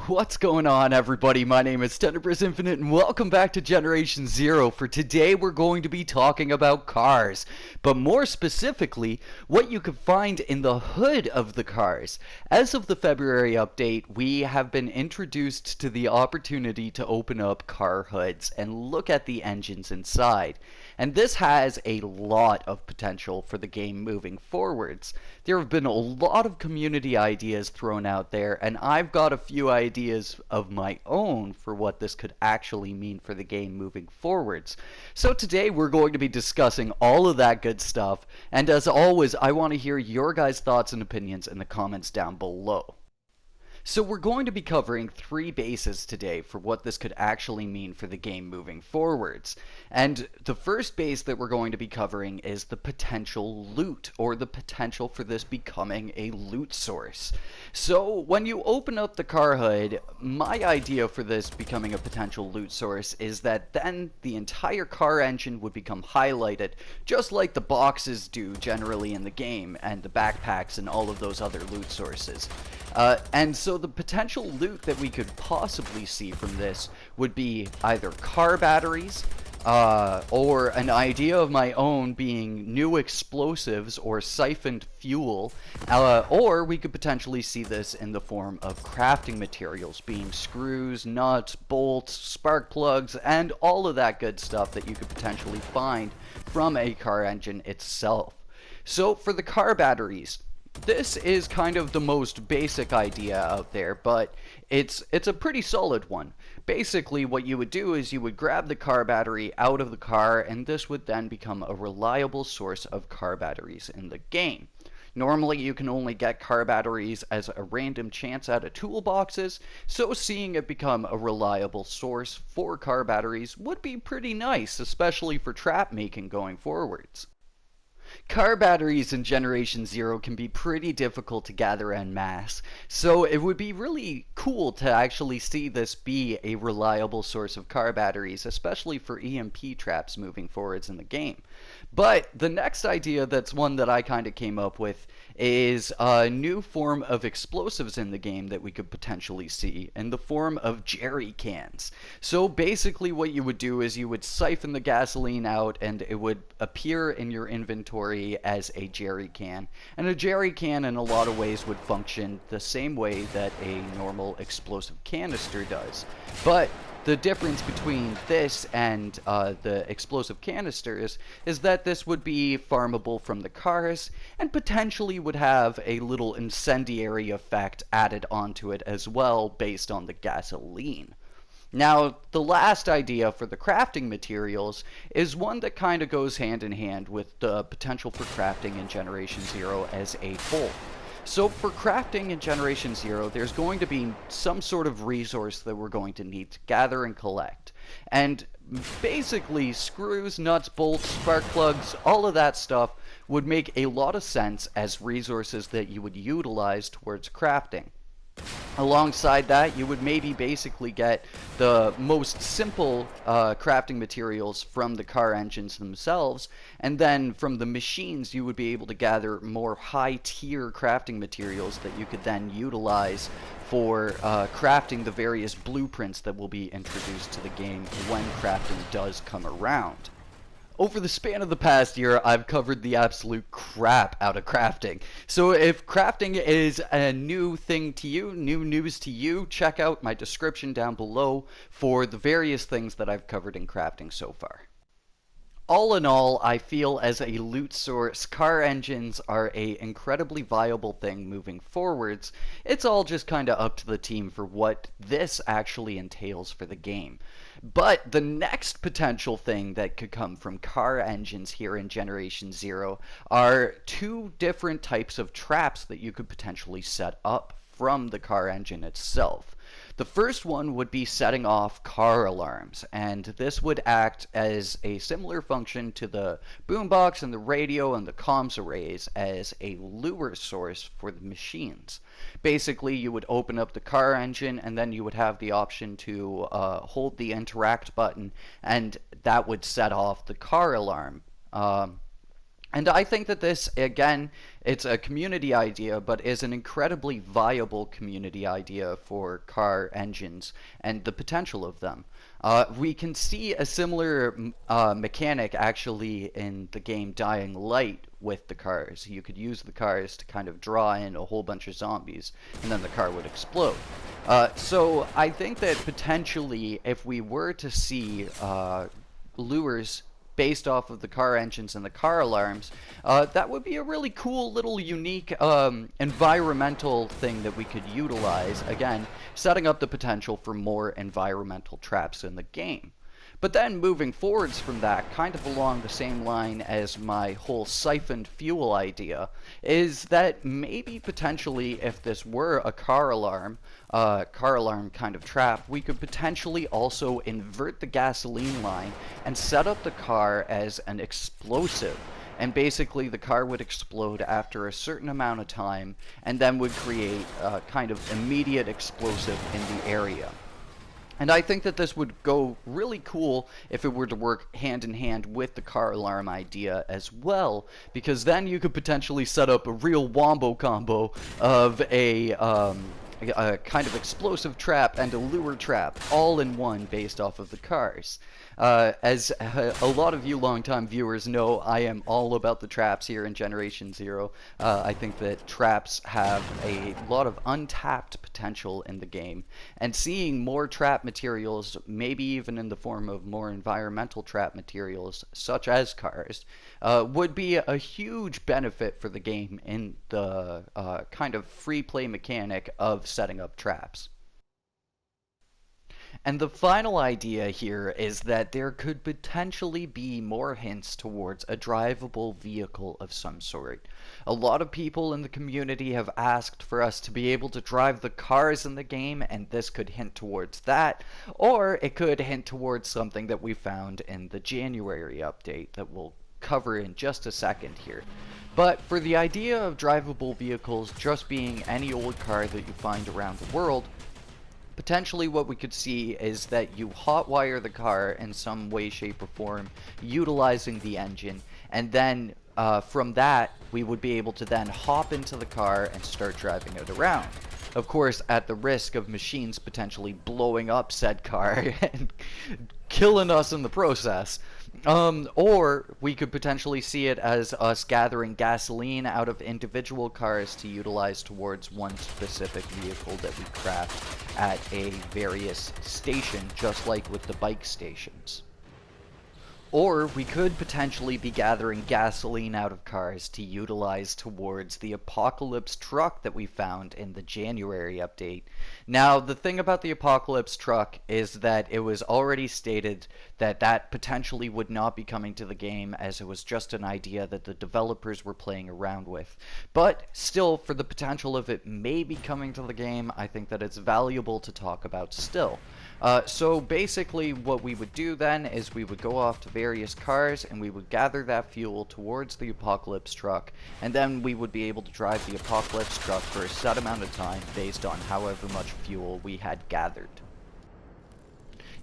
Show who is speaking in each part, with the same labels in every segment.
Speaker 1: What's going on, everybody? My name is Tenebris Infinite, and welcome back to Generation Zero. For today, we're going to be talking about cars, but more specifically, what you could find in the hood of the cars. As of the February update, we have been introduced to the opportunity to open up car hoods and look at the engines inside. And this has a lot of potential for the game moving forwards. There have been a lot of community ideas thrown out there, and I've got a few ideas of my own for what this could actually mean for the game moving forwards. So today we're going to be discussing all of that good stuff, and as always, I want to hear your guys' thoughts and opinions in the comments down below. So we're going to be covering three bases today for what this could actually mean for the game moving forwards. And the first base that we're going to be covering is the potential loot, or the potential for this becoming a loot source. So when you open up the car hood, my idea for this becoming a potential loot source is that then the entire car engine would become highlighted, just like the boxes do generally in the game, and the backpacks and all of those other loot sources. And so the potential loot that we could possibly see from this would be either car batteries, or an idea of my own being new explosives or siphoned fuel, or we could potentially see this in the form of crafting materials, being screws, nuts, bolts, spark plugs, and all of that good stuff that you could potentially find from a car engine itself. So for the car batteries, this is kind of the most basic idea out there, but it's a pretty solid one. Basically, what you would do is you would grab the car battery out of the car, and this would then become a reliable source of car batteries in the game. Normally, you can only get car batteries as a random chance out of toolboxes, so seeing it become a reliable source for car batteries would be pretty nice, especially for trap making going forwards. Car batteries in Generation Zero can be pretty difficult to gather en masse, so it would be really cool to actually see this be a reliable source of car batteries, especially for EMP traps moving forwards in the game. But the next idea, that's one that I kind of came up with, is a new form of explosives in the game that we could potentially see in the form of jerry cans. So basically what you would do is you would siphon the gasoline out, and it would appear in your inventory as a jerry can. And a jerry can in a lot of ways would function the same way that a normal explosive canister does. But the difference between this and the explosive canisters is that this would be farmable from the cars, and potentially would have a little incendiary effect added onto it as well based on the gasoline. Now, the last idea for the crafting materials is one that kind of goes hand in hand with the potential for crafting in Generation Zero as a whole. So for crafting in Generation Zero, there's going to be some sort of resource that we're going to need to gather and collect. And basically, screws, nuts, bolts, spark plugs, all of that stuff would make a lot of sense as resources that you would utilize towards crafting. Alongside that, you would maybe basically get the most simple crafting materials from the car engines themselves, and then from the machines you would be able to gather more high-tier crafting materials that you could then utilize for crafting the various blueprints that will be introduced to the game when crafting does come around. Over the span of the past year, I've covered the absolute crap out of crafting. So if crafting is a new thing to you, new news to you, check out my description down below for the various things that I've covered in crafting so far. All in all, I feel as a loot source, car engines are a incredibly viable thing moving forwards. It's all just kind of up to the team for what this actually entails for the game. But the next potential thing that could come from car engines here in Generation Zero are two different types of traps that you could potentially set up from the car engine itself. The first one would be setting off car alarms, and this would act as a similar function to the boombox and the radio and the comms arrays as a lure source for the machines. Basically, you would open up the car engine, and then you would have the option to hold the interact button, and that would set off the car alarm. And I think that this, again, it's a community idea, but is an incredibly viable community idea for car engines and the potential of them. We can see a similar mechanic actually in the game Dying Light with the cars. You could use the cars to kind of draw in a whole bunch of zombies, and then the car would explode. So I think that potentially, if we were to see lures based off of the car engines and the car alarms, that would be a really cool little unique environmental thing that we could utilize, again, setting up the potential for more environmental traps in the game. But then moving forwards from that, kind of along the same line as my whole siphoned fuel idea, is that maybe potentially if this were a car alarm kind of trap, we could potentially also invert the gasoline line and set up the car as an explosive. And basically the car would explode after a certain amount of time and then would create a kind of immediate explosive in the area. And I think that this would go really cool if it were to work hand in hand with the car alarm idea as well, because then you could potentially set up a real wombo combo of a kind of explosive trap and a lure trap all in one based off of the cars. As a lot of you longtime viewers know, I am all about the traps here in Generation Zero. I think that traps have a lot of untapped potential in the game, and seeing more trap materials, maybe even in the form of more environmental trap materials, such as cars, would be a huge benefit for the game in the kind of free play mechanic of setting up traps. And the final idea here is that there could potentially be more hints towards a drivable vehicle of some sort. A lot of people in the community have asked for us to be able to drive the cars in the game, and this could hint towards that, or it could hint towards something that we found in the January update that we'll cover in just a second here. But for the idea of drivable vehicles just being any old car that you find around the world, potentially what we could see is that you hotwire the car in some way, shape, or form utilizing the engine, and then from that we would be able to then hop into the car and start driving it around. Of course, at the risk of machines potentially blowing up said car and killing us in the process. Or we could potentially see it as us gathering gasoline out of individual cars to utilize towards one specific vehicle that we craft at a various station, just like with the bike stations. Or we could potentially be gathering gasoline out of cars to utilize towards the Apocalypse truck that we found in the January update. Now, the thing about the Apocalypse truck is that it was already stated that that potentially would not be coming to the game, as it was just an idea that the developers were playing around with. But still, for the potential of it maybe coming to the game, I think that it's valuable to talk about still. So basically what we would do then is we would go off to various cars and we would gather that fuel towards the Apocalypse truck, and then we would be able to drive the Apocalypse truck for a set amount of time based on however much fuel we had gathered.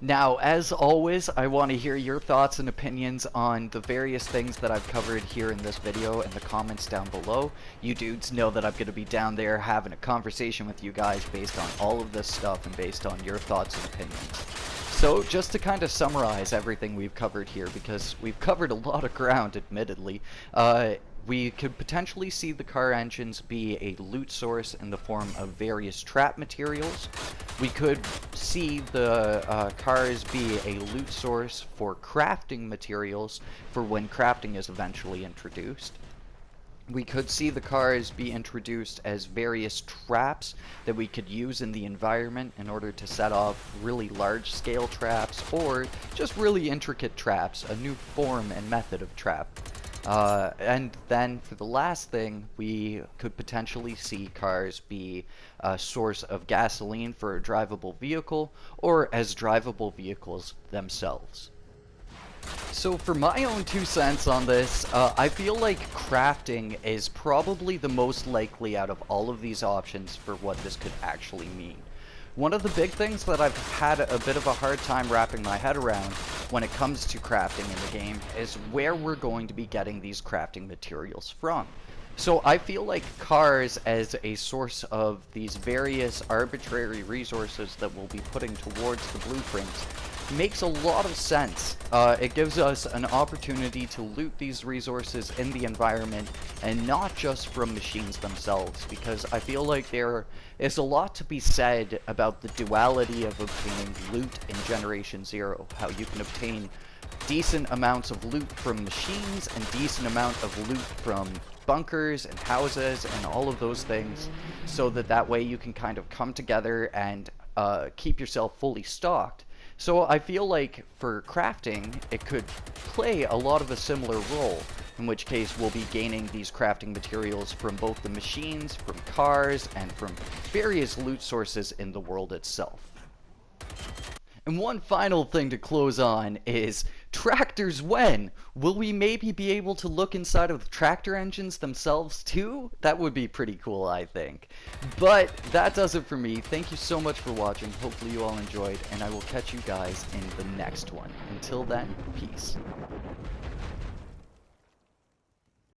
Speaker 1: Now, as always, I want to hear your thoughts and opinions on the various things that I've covered here in this video in the comments down below. You dudes know that I'm going to be down there having a conversation with you guys based on all of this stuff and based on your thoughts and opinions. So, just to kind of summarize everything we've covered here, because we've covered a lot of ground, admittedly, we could potentially see the car engines be a loot source in the form of various trap materials. We could see the cars be a loot source for crafting materials for when crafting is eventually introduced. We could see the cars be introduced as various traps that we could use in the environment in order to set off really large-scale traps, or just really intricate traps, a new form and method of trap. And then for the last thing, we could potentially see cars be a source of gasoline for a drivable vehicle, or as drivable vehicles themselves. So for my own 2 cents on this, I feel like crafting is probably the most likely out of all of these options for what this could actually mean. One of the big things that I've had a bit of a hard time wrapping my head around when it comes to crafting in the game is where we're going to be getting these crafting materials from. So I feel like cars as a source of these various arbitrary resources that we'll be putting towards the blueprints makes a lot of sense. It gives us an opportunity to loot these resources in the environment and not just from machines themselves, because I feel like there is a lot to be said about the duality of obtaining loot in Generation Zero, how you can obtain decent amounts of loot from machines and decent amount of loot from bunkers and houses and all of those things, so that way you can kind of come together and keep yourself fully stocked. So I feel like for crafting, it could play a lot of a similar role, in which case we'll be gaining these crafting materials from both the machines, from cars, and from various loot sources in the world itself. And one final thing to close on is tractors when? Will we maybe be able to look inside of the tractor engines themselves too? That would be pretty cool, I think. But that does it for me. Thank you so much for watching. Hopefully you all enjoyed, and I will catch you guys in the next one. Until then, peace.